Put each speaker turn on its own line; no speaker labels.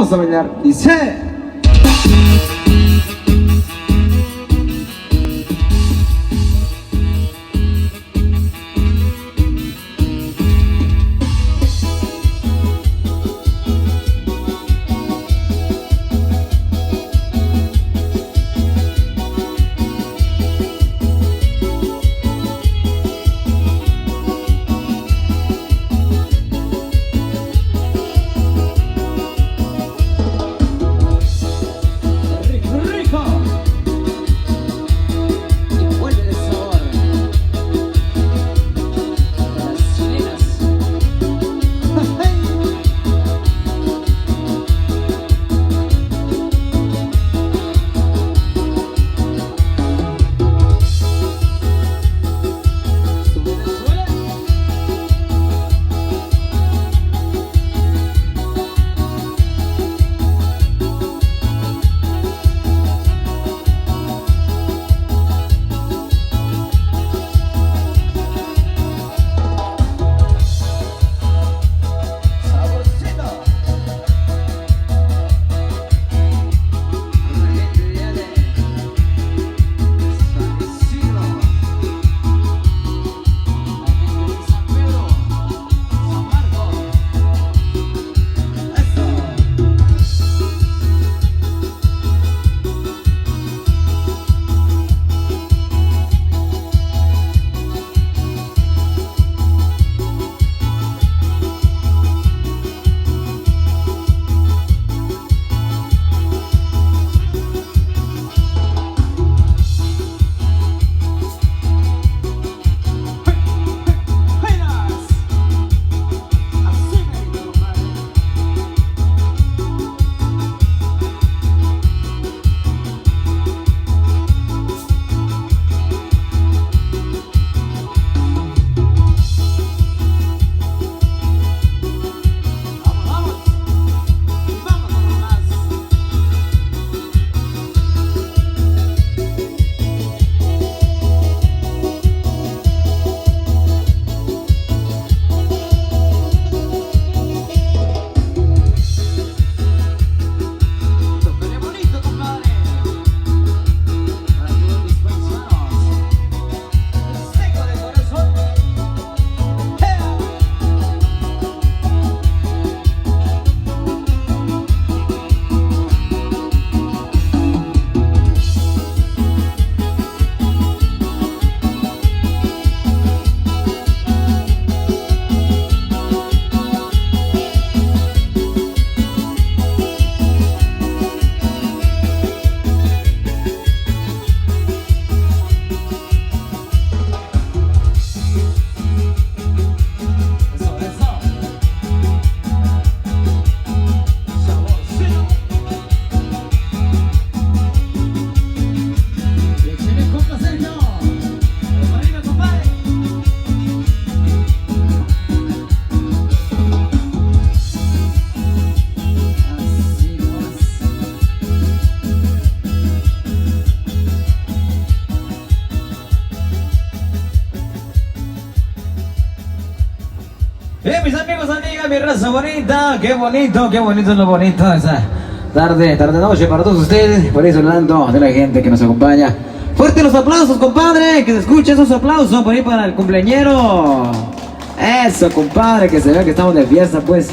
vamos a bailar. Dice. Mis amigos, amigas, mi raza bonita, qué bonito es lo bonito esa tarde, noche para todos ustedes, por eso hablando de la gente que nos acompaña. Fuerte los aplausos, compadre, que se escuchen esos aplausos por ahí para el cumpleañero. Eso, compadre, que se vea que estamos de fiesta, pues.